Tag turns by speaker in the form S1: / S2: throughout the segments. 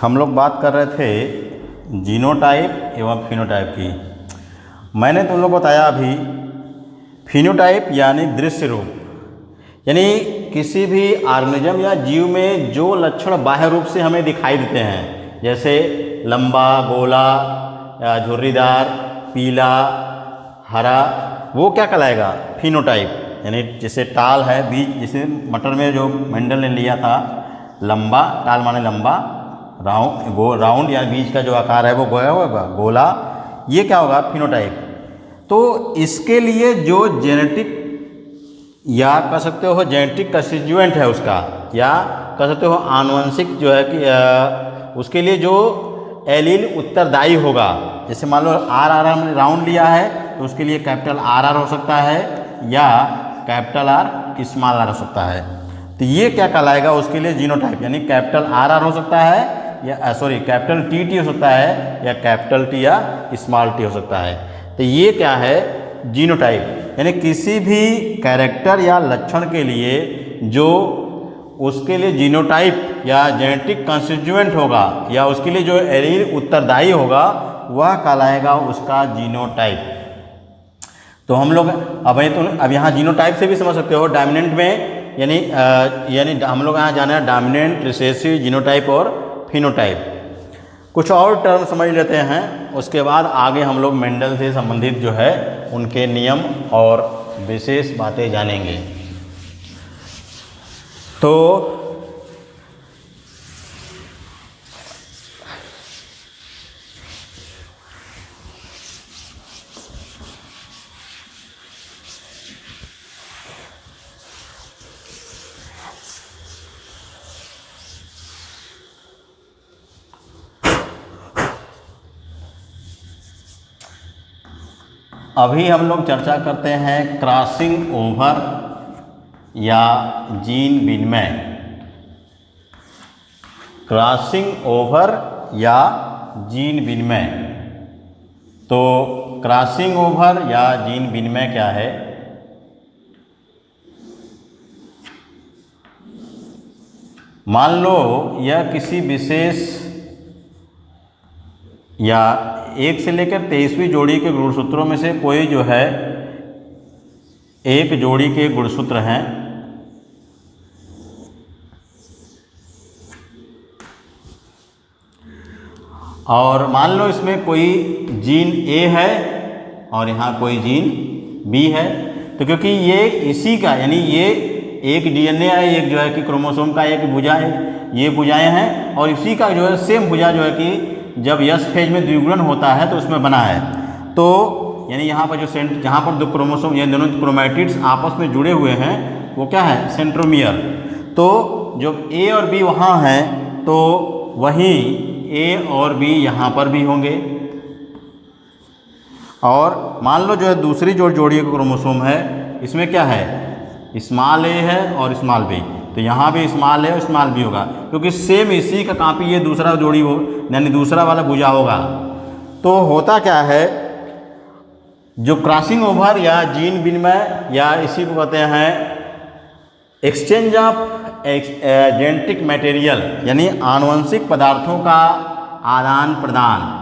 S1: हम लोग बात कर रहे थे जीनोटाइप एवं फिनोटाइप की। मैंने तुम लोग को बताया अभी फिनोटाइप यानी दृश्य रूप, यानी किसी भी ऑर्गेनिज्म या जीव में जो लक्षण बाह्य रूप से हमें दिखाई देते हैं, जैसे लंबा, गोला, झुर्रीदार, पीला, हरा, वो क्या कहलाएगा? फिनोटाइप। यानी जैसे टाल है, बीज, जैसे मटर में जो मेंडल ने लिया था लंबा, टाल माने लंबा, राउंड या बीज का जो आकार है वो गोया होगा, गोला, ये क्या होगा? फिनोटाइप। तो इसके लिए जो जेनेटिक या कह सकते हो जेनेटिक कंस्टिट्यूएंट है उसका, या कह सकते हो आनुवंशिक जो है कि उसके लिए जो एलील उत्तरदायी होगा, जैसे मान लो आर हमने राउंड लिया है तो उसके लिए कैपिटल आर हो सकता है या कैपिटल आर स्मॉल आर हो सकता है। तो ये क्या कहलाएगा? उसके लिए जीनोटाइप, यानी कैपिटल आर हो सकता है या कैपिटल टी हो सकता है या कैपिटल टी या स्मॉल टी हो सकता है। तो ये क्या है? जीनोटाइप। यानी किसी भी कैरेक्टर या लक्षण के लिए जो उसके लिए जीनोटाइप या जेनेटिक कंस्टिट्यूएंट होगा या उसके लिए जो एलील उत्तरदायी होगा वह कहलाएगा उसका जीनोटाइप। तो हम लोग अब यहाँ जीनोटाइप से भी समझ सकते हो डोमिनेंट में, यानी हम लोग यहाँ जाना है डोमिनेंट, रिसेसिव, जीनोटाइप और फिनोटाइप। कुछ और टर्म समझ लेते हैं, उसके बाद आगे हम लोग मेंडल से संबंधित जो है उनके नियम और विशेष बातें जानेंगे। तो अभी हम लोग चर्चा करते हैं क्रॉसिंग ओवर या जीन विनिमय। क्रॉसिंग ओवर या जीन विनिमय। तो क्रॉसिंग ओवर या जीन विनिमय क्या है? मान लो यह किसी विशेष या 1 से लेकर 23वीं जोड़ी के गुणसूत्रों में से कोई जो है एक जोड़ी के गुणसूत्र हैं, और मान लो इसमें कोई जीन ए है और यहाँ कोई जीन बी है। तो क्योंकि ये इसी का, यानी ये एक डीएनए है, एक जो है कि क्रोमोसोम का एक भुजा है, ये भुजाएं हैं, और इसी का जो है सेम भुजा जो है कि जब यस फेज में द्विगुणन होता है तो उसमें बना है। तो यानी यहाँ पर जो जहाँ पर दो क्रोमोसोम, ये दोनों क्रोमैटिड्स आपस में जुड़े हुए हैं, वो क्या है? सेंट्रोमियर। तो जब ए और बी वहाँ हैं तो वहीं ए और बी यहाँ पर भी होंगे। और मान लो जो है दूसरी जो जोड़ी का क्रोमोसोम है, इसमें क्या है? स्मॉल ए है और स्मॉल बी, तो यहाँ भी स्मॉल ए और स्मॉल बी होगा, क्योंकि सेम इसी का कॉपी ये दूसरा जोड़ी हो, यानी दूसरा वाला भुजा होगा। तो होता क्या है, जो क्रॉसिंग ओवर या जीन विनिमय या इसी को कहते हैं एक्सचेंज ऑफ जेनेटिक मटेरियल, यानी आनुवंशिक पदार्थों का आदान प्रदान।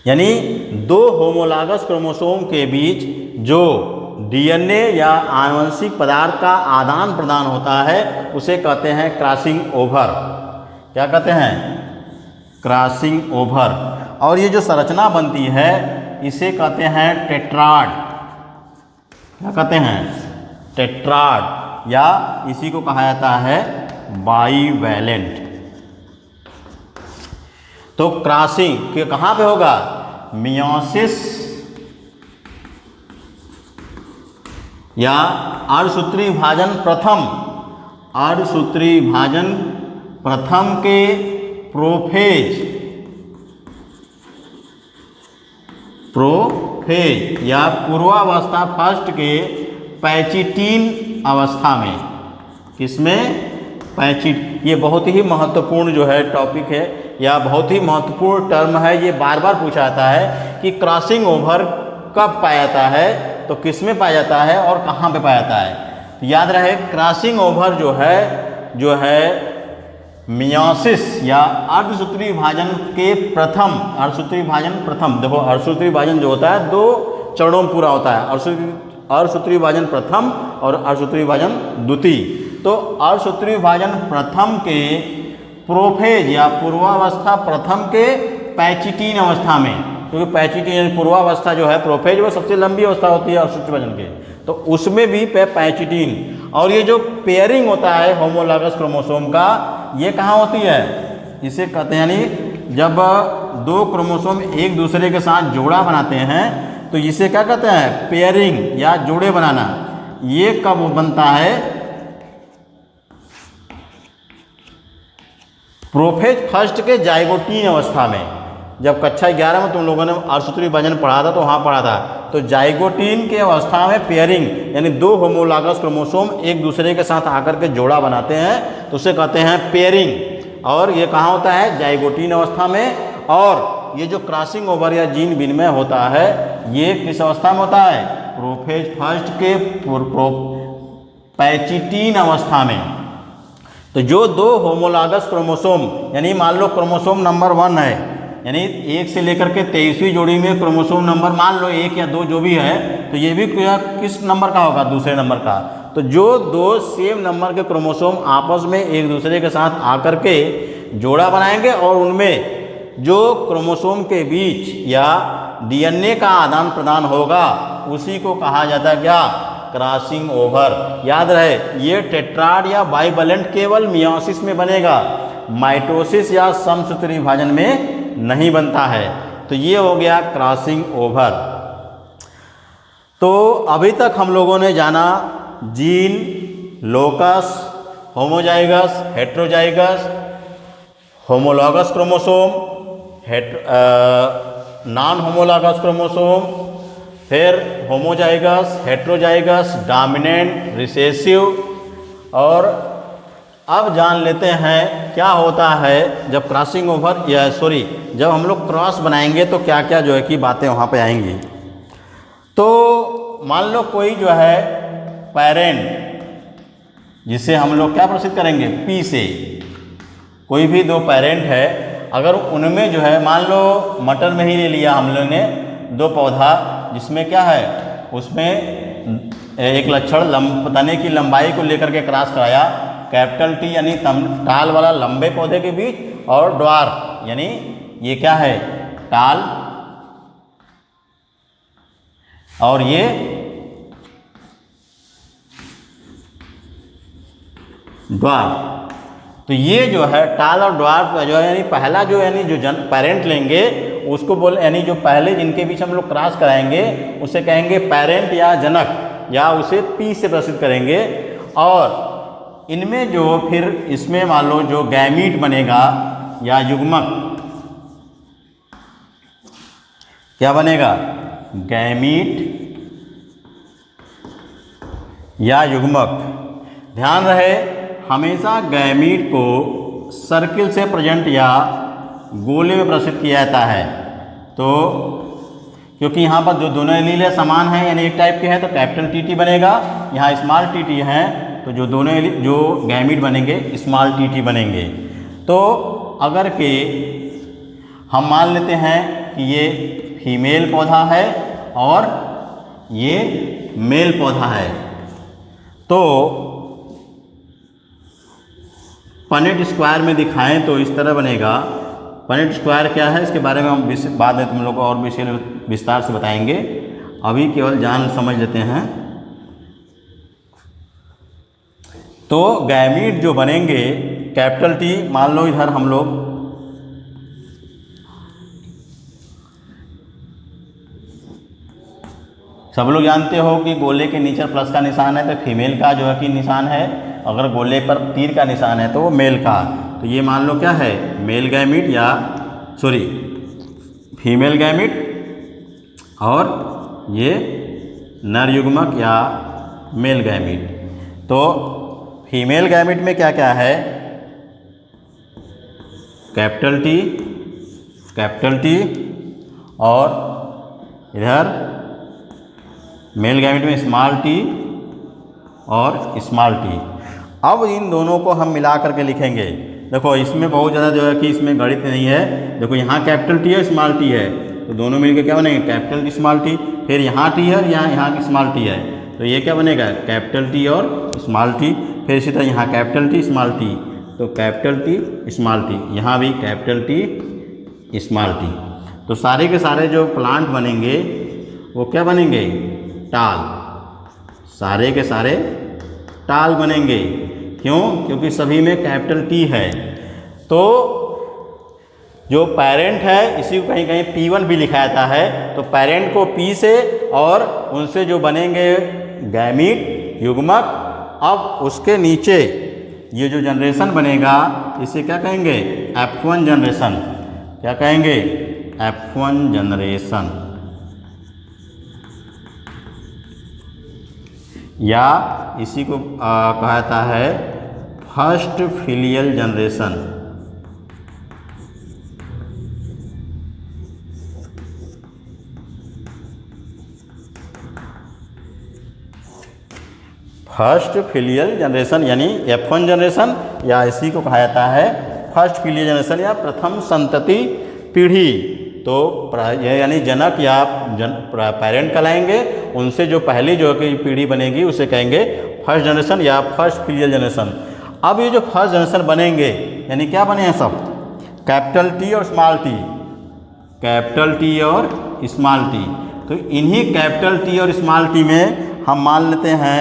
S1: यानी दो होमोलॉगस क्रोमोसोम के बीच जो डीएनए या आनुवंशिक पदार्थ का आदान प्रदान होता है उसे कहते हैं क्रॉसिंग ओवर। क्या कहते हैं? Crossing over. और ये जो संरचना बनती है इसे कहते हैं टेट्राड। क्या कहते हैं? टेट्राड, या इसी को कहा जाता है बाईवैलेंट। तो क्रॉसिंग के कहाँ पे होगा? मियोसिस या अर्धसूत्री विभाजन प्रथम, अर्धसूत्री विभाजन प्रथम के प्रोफेज या पूर्वावस्था फर्स्ट के पैचिटीन अवस्था में। किसमें? पैचिट। ये बहुत ही महत्वपूर्ण जो है टॉपिक है या बहुत ही महत्वपूर्ण टर्म है। ये बार बार पूछा जाता है कि क्रॉसिंग ओवर कब पाया जाता है, तो किस में पाया जाता है और कहाँ पे पाया जाता है। तो याद रहे क्रॉसिंग ओवर जो है मियोसिस या अर्धसूत्री विभाजन के प्रथम, अर्धसूत्री विभाजन प्रथम, देखो अर्धसूत्री विभाजन जो होता है 2 चरणों में पूरा होता है, अर्धसूत्री विभाजन प्रथम और अर्धसूत्री विभाजन द्वितीय। तो अर्धसूत्री विभाजन प्रथम के प्रोफेज या पूर्वावस्था प्रथम के पैचिटीन अवस्था में, क्योंकि पैचिटीन यानी पूर्वावस्था जो है प्रोफेज वो सबसे लंबी अवस्था होती है अर्धसूत्री विभाजन के, तो उसमें भी पैचिटीन। और ये जो पेयरिंग होता है होमोलॉगस क्रोमोसोम का, ये कहाँ होती है, इसे कहते हैं यानी जब 2 क्रोमोसोम एक दूसरे के साथ जोड़ा बनाते हैं तो इसे क्या कहते हैं, पेयरिंग या जोड़े बनाना। ये कब बनता है, प्रोफेज फर्स्ट के जाइगोटीन अवस्था में। जब कक्षा 11 में तुम लोगों ने अर्धसूत्री विभाजन पढ़ा था तो वहाँ पढ़ा था, तो जाइगोटीन के अवस्था में पेयरिंग यानी 2 होमोलॉगस क्रोमोसोम एक दूसरे के साथ आकर के जोड़ा बनाते हैं तो उसे कहते हैं पेयरिंग। और ये कहाँ होता है, जाइगोटीन अवस्था में। और ये जो क्रॉसिंग ओवर या जीन विनिमय होता है ये किस अवस्था में होता है, प्रोफेज फर्स्ट के पैचिटीन अवस्था में। तो जो 2 होमोलॉगस क्रोमोसोम यानी मान लो क्रोमोसोम नंबर 1 है, यानी 1 से लेकर के 23वीं जोड़ी में क्रोमोसोम नंबर मान लो 1 या 2 जो भी है, तो ये भी किस नंबर का होगा, दूसरे नंबर का। तो जो 2 सेम नंबर के क्रोमोसोम आपस में एक दूसरे के साथ आकर के जोड़ा बनाएंगे और उनमें जो क्रोमोसोम के बीच या डीएनए का आदान प्रदान होगा उसी को कहा जाता है क्या, क्रॉसिंग ओवर। याद रहे ये टेट्राड या बाइवैलेंट केवल मियोसिस में बनेगा, माइटोसिस या समसूत्री विभाजन में नहीं बनता है। तो ये हो गया क्रॉसिंग ओवर। तो अभी तक हम लोगों ने जाना gene, locus, homozygous, heterozygous, homologous chromosome, non homologous chromosome, फिर होमोजाइगस, हेट्रोजाइगस, डोमिनेंट, रिसेसिव। और अब जान लेते हैं क्या होता है जब क्रॉसिंग ओवर या जब हम लोग क्रॉस बनाएंगे तो क्या क्या जो है कि बातें वहाँ पे आएंगी। तो मान लो कोई जो है पेरेंट, जिसे हम लोग क्या प्रस्तुत करेंगे, पी से, कोई भी 2 पेरेंट है, अगर उनमें जो है मान लो मटर में ही ले लिया हम लोग ने 2 पौधा, जिसमें क्या है उसमें एक लक्षण तने की लंबाई को लेकर के क्रॉस कराया, कैपिटल टी यानी टाल वाला लंबे पौधे के बीच, और ड्वार्फ यानी ये क्या है, टाल, और ये ड्वार्फ। तो ये जो है टाल और ड्वार्फ जो है यानी पहला जो यानी जो पेरेंट लेंगे उसको यानी जो पहले जिनके बीच हम लोग क्रॉस कराएंगे उसे कहेंगे पेरेंट या जनक, या उसे पी से प्रस्तुत करेंगे। और इनमें जो फिर इसमें मान लो जो गैमीट बनेगा या युग्मक, क्या बनेगा, गैमीट या युग्मक। ध्यान रहे हमेशा गैमीट को सर्किल से प्रेजेंट या गोले में प्रस्तुत किया जाता है। तो क्योंकि यहाँ पर जो दोनों एलील समान हैं यानी एक टाइप के हैं तो कैपिटल टी बनेगा, यहाँ स्मॉल टी है तो जो दोनों जो गैमीट बनेंगे स्मॉल टी बनेंगे। तो अगर के हम मान लेते हैं कि ये फीमेल पौधा है और ये मेल पौधा है, तो पनेट स्क्वायर में दिखाएं तो इस तरह बनेगा। पनेट स्क्वायर क्या है इसके बारे में हम बाद में तुम लोग को और विस्तार से बताएंगे, अभी केवल जान समझ लेते हैं। तो गैमीट जो बनेंगे कैपिटल टी, मान लो इधर हम लोग सब लोग जानते हो कि गोले के नीचे प्लस का निशान है तो फीमेल का जो है कि निशान है, अगर गोले पर तीर का निशान है तो वो मेल का। तो ये मान लो क्या है, मेल गैमीट या फीमेल गैमीट, और ये नर युग्मक या मेल गैमीट। तो फीमेल गैमीट में क्या क्या है, कैपिटल टी, और इधर मेल गैमीट में स्मॉल टी और स्मॉल टी। अब इन दोनों को हम मिला करके लिखेंगे। देखो इसमें बहुत ज़्यादा जो है कि इसमें गणित नहीं है। देखो यहाँ कैपिटल टी है, स्मॉल टी है, तो दोनों मिलकर क्या बनेंगे, कैपिटल टी स्मॉल टी। फिर यहाँ टी है और यहाँ की स्मॉल टी है, तो ये क्या बनेगा, कैपिटल टी और स्मॉल टी। फिर इसी तरह यहाँ कैपिटल टी स्मॉल टी, तो कैपिटल टी स्मॉल टी, यहाँ भी कैपिटल टी स्मॉल टी। तो सारे के सारे जो प्लांट बनेंगे वो क्या बनेंगे, टाल। सारे के सारे टाल बनेंगे। क्यों, क्योंकि सभी में कैपिटल टी है। तो जो पेरेंट है इसी को कहीं कहीं P1 भी लिखा जाता है। तो पेरेंट को P से और उनसे जो बनेंगे गैमीट युग्मक, अब उसके नीचे ये जो जनरेशन बनेगा इसे क्या कहेंगे, F1 जनरेशन। क्या कहेंगे, F1 जनरेशन, या इसी को कहा जाता है first filial generation. First filial generation यानी F1 जनरेशन, या इसी को कहा जाता है फर्स्ट फिलियल जनरेशन या प्रथम संतति पीढ़ी। तो यानी जनक या पेरेंट कहलाएंगे, उनसे जो पहली जो कि पीढ़ी बनेगी उसे कहेंगे फर्स्ट जनरेशन या फर्स्ट फिलियल जनरेशन। अब ये जो फर्स्ट जनरेशन बनेंगे यानी क्या बने हैं सब, कैपिटल टी और स्मॉल टी, कैपिटल टी और स्मॉल टी। तो इन्हीं कैपिटल टी और स्मॉल टी में हम मान लेते हैं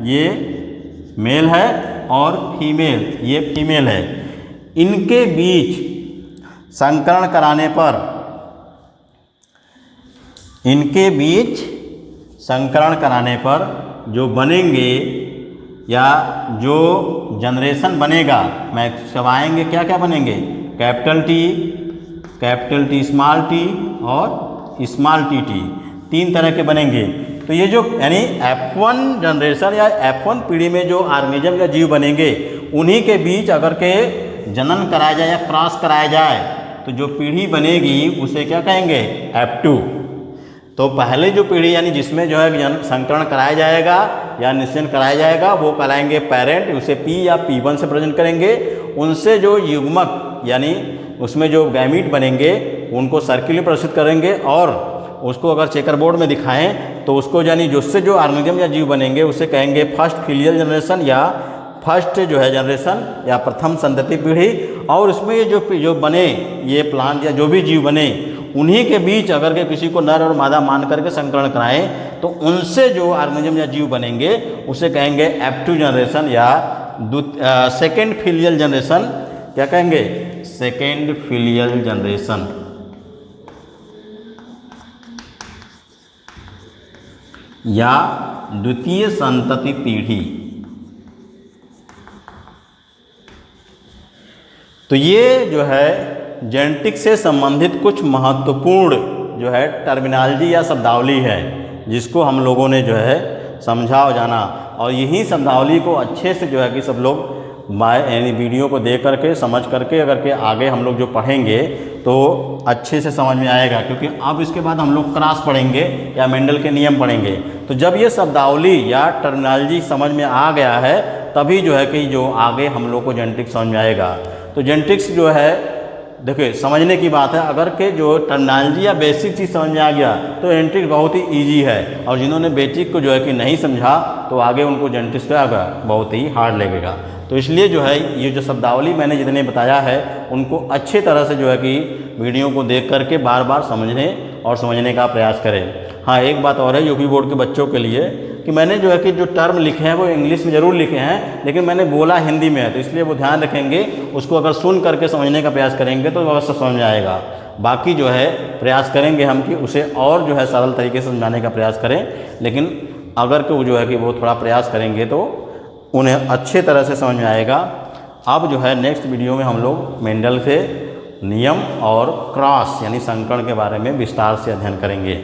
S1: ये मेल है और फीमेल ये फीमेल है। इनके बीच संकरण कराने पर, इनके बीच संकरण कराने पर जो बनेंगे या जो जनरेशन बनेगा, मैं चबाएंगे क्या क्या बनेंगे, कैपिटल टी स्मॉल टी और स्मॉल टी टी, तीन तरह के बनेंगे। तो ये जो यानी F1 जनरेशन या F1 पीढ़ी में जो ऑर्गेनिज्म या जीव बनेंगे उन्हीं के बीच अगर के जनन कराया जाए या क्रॉस कराया जाए तो जो पीढ़ी बनेगी उसे क्या कहेंगे, F2। तो पहले जो पीढ़ी यानी जिसमें जो है संकरण कराया जाएगा या निषेचन कराया जाएगा वो कहलाएंगे पेरेंट, उसे P या P1 से प्रेजेंट करेंगे। उनसे जो युग्मक यानी उसमें जो गैमीट बनेंगे उनको सर्कुलर प्रदर्शित करेंगे, और उसको अगर चेकर बोर्ड में दिखाएं तो उसको यानी जिससे जो ऑर्गेनिज्म या जीव बनेंगे उसे कहेंगे फर्स्ट फिलियल जनरेशन या फर्स्ट जो है जनरेशन या प्रथम संतति पीढ़ी। और उसमें ये जो बने ये प्लांट या जो भी जीव बने उन्हीं के बीच अगर के किसी को नर और मादा मान करके संकरण कराएं तो उनसे जो ऑर्गेनिज्म या जीव बनेंगे उसे कहेंगे F2 जनरेशन या सेकेंड फिलियल जनरेशन। क्या कहेंगे, सेकेंड फिलियल जनरेशन। या द्वितीय संतति पीढ़ी। तो ये जो है जेनेटिक्स से संबंधित कुछ महत्वपूर्ण जो है टर्मिनोलॉजी या शब्दावली है जिसको हम लोगों ने जो है समझा और जाना, और यही शब्दावली को अच्छे से जो है कि सब लोग यानी वीडियो को देख करके समझ करके अगर के आगे हम लोग जो पढ़ेंगे तो अच्छे से समझ में आएगा। क्योंकि अब इसके बाद हम लोग क्रॉस पढ़ेंगे या मेंडल के नियम पढ़ेंगे। तो जब ये शब्दावली या टर्मिनोलॉजी समझ में आ गया है तभी जो है कि जो आगे हम लोग को जेनेटिक्स समझ में आएगा। तो जेनेटिक्स जो है देखिए समझने की बात है, अगर के जो टर्मिनोलॉजी या बेसिक चीज़ समझ में आ गया तो जेनेटिक्स बहुत ही ईजी है, और जिन्होंने बेसिक को जो है कि नहीं समझा तो आगे उनको जेनेटिक्स क्या होगा, बहुत ही हार्ड लगेगा। तो इसलिए जो है ये जो शब्दावली मैंने जितने बताया है उनको अच्छे तरह से जो है कि वीडियो को देख करके बार बार समझने और समझने का प्रयास करें। हाँ, एक बात और है यूपी बोर्ड के बच्चों के लिए कि मैंने जो है कि जो टर्म लिखे हैं वो इंग्लिश में ज़रूर लिखे हैं, लेकिन मैंने बोला हिंदी में है, तो इसलिए वो ध्यान रखेंगे, उसको अगर सुन करके समझने का प्रयास करेंगे तो अवश्य समझ में आएगा। बाकी जो है प्रयास करेंगे हम कि उसे और जो है सरल तरीके से समझाने का प्रयास करें, लेकिन अगर कि वो जो है कि वो थोड़ा प्रयास करेंगे तो उन्हें अच्छे तरह से समझ में आएगा। अब जो है नेक्स्ट वीडियो में हम लोग मेंडल से नियम और क्रॉस यानी संकरण के बारे में विस्तार से अध्ययन करेंगे।